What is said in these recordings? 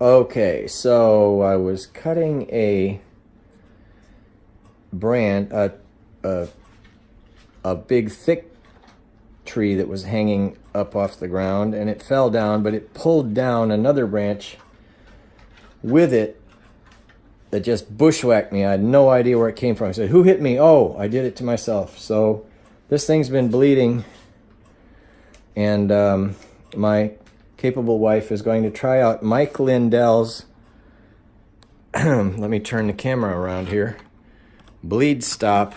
Okay, so I was cutting a a big thick tree that was hanging up off the ground, and it fell down, but it pulled down another branch with it that just bushwhacked me. I had no idea where it came from. I said, "Who hit me?" "Oh, I did it to myself." So this thing's been bleeding, and my capable wife is going to try out Mike Lindell's let me turn the camera around here. Bleed stop.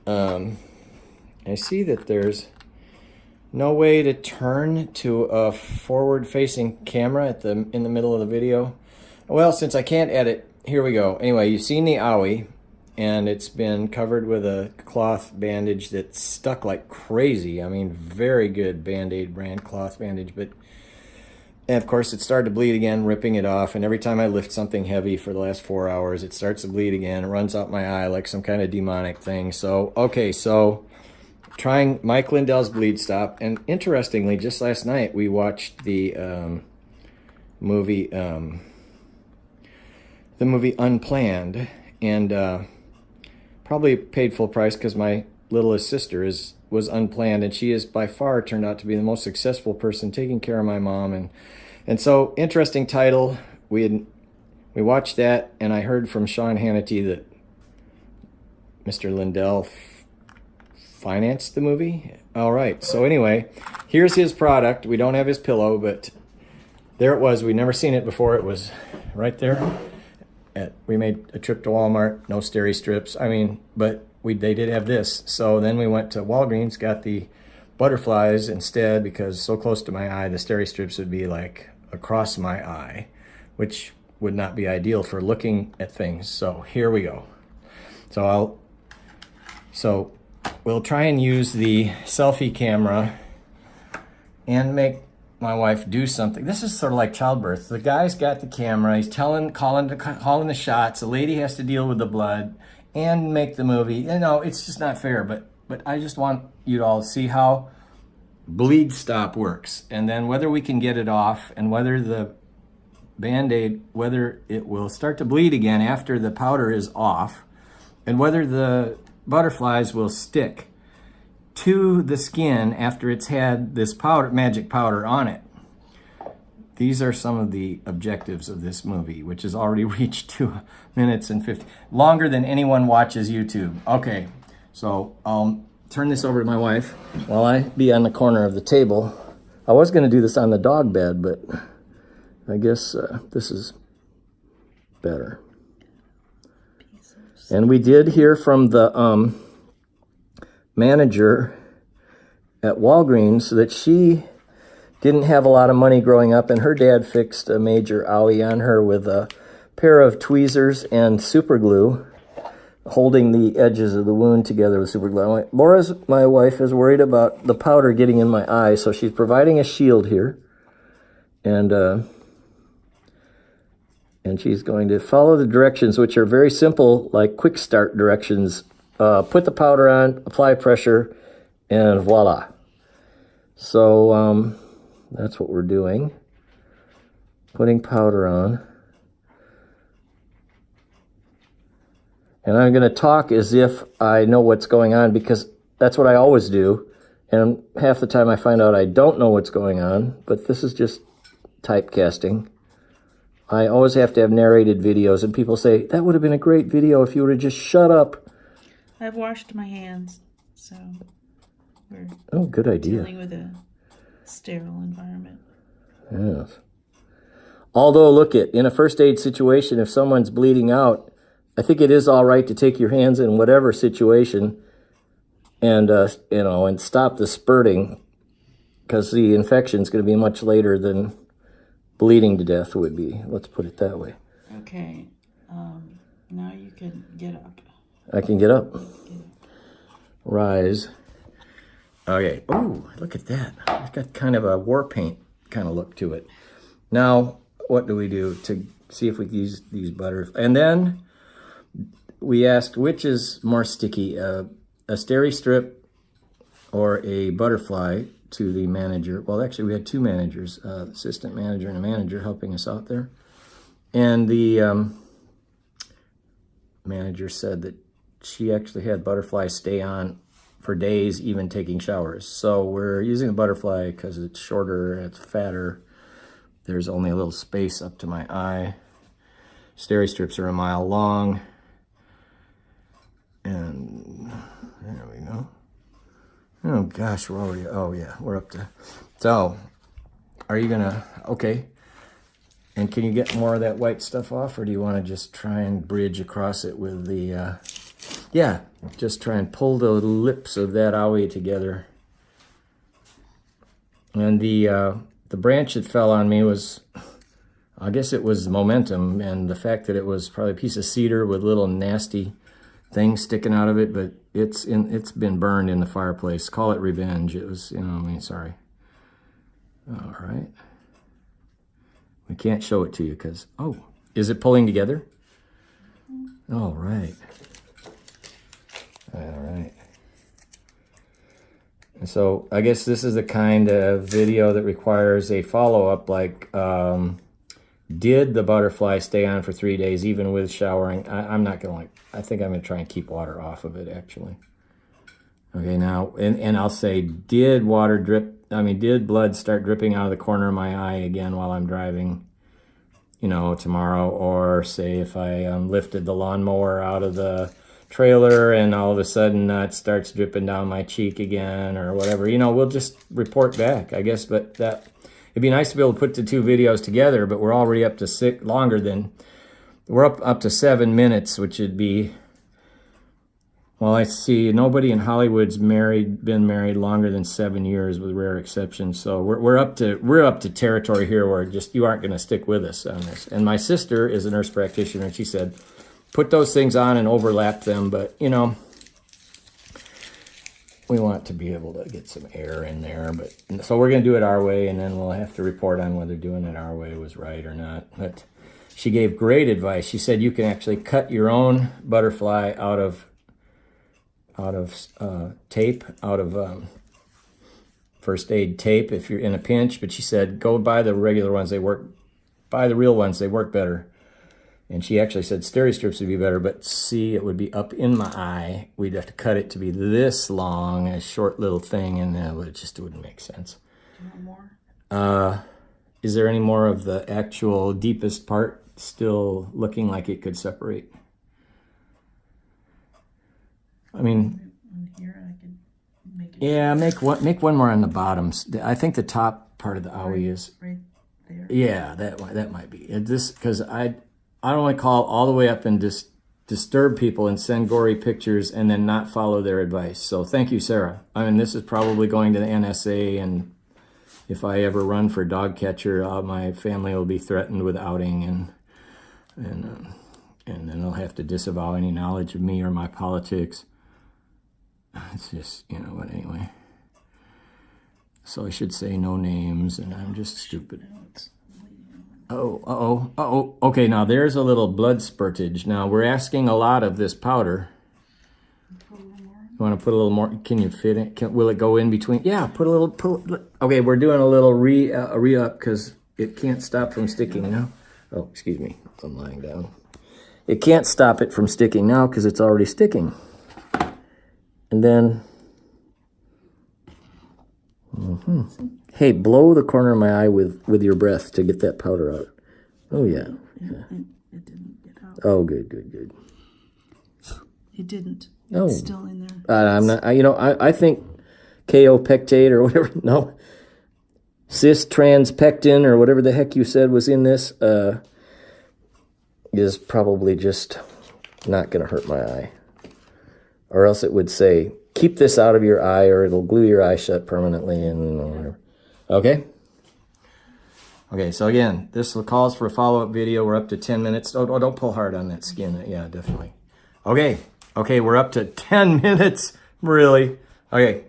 I see that there's no way to turn to a forward-facing camera in the middle of the video. Well, since I can't edit, here we go. Anyway, you've seen the owie, and it's been covered with a cloth bandage that's stuck like crazy. I mean, very good Band-Aid brand cloth bandage, but and of course it started to bleed again, ripping it off, and every time I lift something heavy for the last 4 hours, it starts to bleed again. It runs out my eye like some kind of demonic thing. So, okay, so trying Mike Lindell's Bleed Stop, and interestingly, just last night we watched the movie Unplanned, and probably paid full price because my littlest sister was unplanned, and she is by far turned out to be the most successful person taking care of my mom, and so interesting title. We watched that, and I heard from Sean Hannity that Mr. Lindell financed the movie. All right, so anyway, here's his product. We don't have his pillow, but there it was. We'd never seen it before. It was right there. We made a trip to Walmart, no Steristrips. I mean, but they did have this. So then we went to Walgreens, got the butterflies instead, because so close to my eye, the Steristrips would be like across my eye, which would not be ideal for looking at things. So here we go. So we'll try and use the selfie camera and make my wife do something. This is sort of like childbirth. The guy's got the camera. He's calling the shots. The lady has to deal with the blood and make the movie. You know, it's just not fair. But I just want you to all see how Bleed Stop works, and then whether we can get it off, and whether the Band-Aid, whether it will start to bleed again after the powder is off, and whether the butterflies will stick to the skin after it's had this powder, magic powder on it. These are some of the objectives of this movie, which has already reached 2 minutes and 50, longer than anyone watches YouTube. Okay, so I'll turn this over to my wife while I be on the corner of the table. I was going to do this on the dog bed, but I guess this is better. And we did hear from the manager at Walgreens that she didn't have a lot of money growing up, and her dad fixed a major owie on her with a pair of tweezers and super glue, holding the edges of the wound together with super glue. Laura's, my wife, is worried about the powder getting in my eye, so she's providing a shield here, and she's going to follow the directions, which are very simple, like quick start directions. Put the powder on, apply pressure, and voila. So that's what we're doing. Putting powder on. And I'm going to talk as if I know what's going on, because that's what I always do. And half the time I find out I don't know what's going on, but this is just typecasting. I always have to have narrated videos, and people say, that would have been a great video if you would have just shut up. I've washed my hands, so we're good idea. Dealing with a sterile environment. Yes. Although, look in a first aid situation, if someone's bleeding out, I think it is all right to take your hands in whatever situation and and stop the spurting, because the infection is going to be much later than bleeding to death would be. Let's put it that way. Okay. Now you can get up. I can get up. Rise. Okay. Oh, look at that. It's got kind of a war paint kind of look to it. Now, what do we do to see if we can use these butters? And then we asked which is more sticky, a Steri-strip or a butterfly, to the manager. Well, actually, we had two managers, assistant manager and a manager helping us out there. And the manager said that she actually had butterflies stay on for days, even taking showers. So we're using the butterfly because it's shorter and it's fatter. There's only a little space up to my eye. Steristrips are a mile long. And there we go. Oh gosh, we're already, oh yeah, we're up to, so are you gonna, okay. And can you get more of that white stuff off, or do you want to just try and bridge across it with the, yeah, just try and pull the lips of that owie together. And the branch that fell on me was, I guess it was momentum, and the fact that it was probably a piece of cedar with little nasty things sticking out of it, but it's been burned in the fireplace. Call it revenge. It was, you know, I mean, sorry. All right. We can't show it to you because, oh, is it pulling together? All right. All right. And so I guess this is the kind of video that requires a follow-up, like, did the butterfly stay on for 3 days, even with showering? I'm not going to, like, I think I'm going to try and keep water off of it, actually. Okay, now, and I'll say, did water drip, I mean, did blood start dripping out of the corner of my eye again while I'm driving, you know, tomorrow? Or say if I lifted the lawnmower out of the trailer and all of a sudden it starts dripping down my cheek again or whatever. You know, we'll just report back, I guess, but that, it'd be nice to be able to put the two videos together, but we're already up to we're up to 7 minutes, which would be, well, I see nobody in Hollywood's been married longer than 7 years, with rare exceptions. So we're up to territory here where just you aren't going to stick with us on this. And my sister is a nurse practitioner, and she said, put those things on and overlap them, but you know, we want to be able to get some air in there. But so we're going to do it our way, and then we'll have to report on whether doing it our way was right or not. But she gave great advice. She said you can actually cut your own butterfly out of tape, out of first aid tape if you're in a pinch. But she said go buy the regular ones. Buy the real ones. They work better. And she actually said Steristrips would be better, but see, it would be up in my eye. We'd have to cut it to be this long, a short little thing, and it just wouldn't make sense. Do you want more? Is there any more of the actual deepest part still looking like it could separate? I mean, here I can make it. Yeah, make one more on the bottoms. I think the top part of the owie is right there. Yeah, that might be this, because I don't want to call all the way up and just disturb people and send gory pictures and then not follow their advice. So thank you, Sarah. I mean, this is probably going to the NSA, and if I ever run for dog catcher, my family will be threatened with outing, and then they'll have to disavow any knowledge of me or my politics. It's just, you know, but anyway. So I should say no names, and I'm just stupid. Oh, okay, now there's a little blood spurtage. Now we're asking a lot of this powder. You want to put a little more? Can you fit it? Will it go in between? Yeah, put a little, okay, we're doing a little re-up because it can't stop from sticking now. Oh, excuse me, I'm lying down. It can't stop it from sticking now because it's already sticking. And then, hey, blow the corner of my eye with your breath to get that powder out. Oh, yeah. It didn't get out. Oh, good. It didn't. Oh. It's still in there. I'm not, I think kaopectate or whatever, no, cis-transpectin or whatever the heck you said was in this, is probably just not going to hurt my eye. Or else it would say, keep this out of your eye or it'll glue your eye shut permanently and whatever. Okay? Okay, so again, this calls for a follow-up video. We're up to 10 minutes. Oh, don't pull hard on that skin. Yeah, definitely. Okay, we're up to 10 minutes. Really? Okay.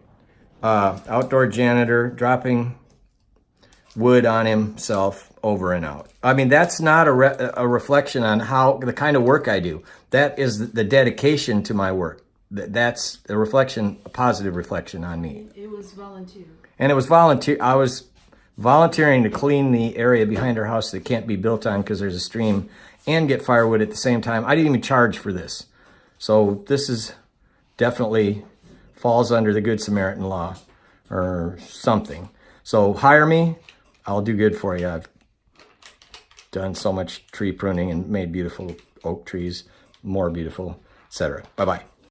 Outdoor janitor dropping wood on himself over and out. I mean, that's not a reflection on the kind of work I do. That is the dedication to my work. That's a reflection, a positive reflection on me. It was volunteer. And it was I was volunteering to clean the area behind our house that can't be built on because there's a stream, and get firewood at the same time. I didn't even charge for this. So this is definitely falls under the Good Samaritan law or something. So hire me, I'll do good for you. I've done so much tree pruning and made beautiful oak trees more beautiful, etc. Bye-bye.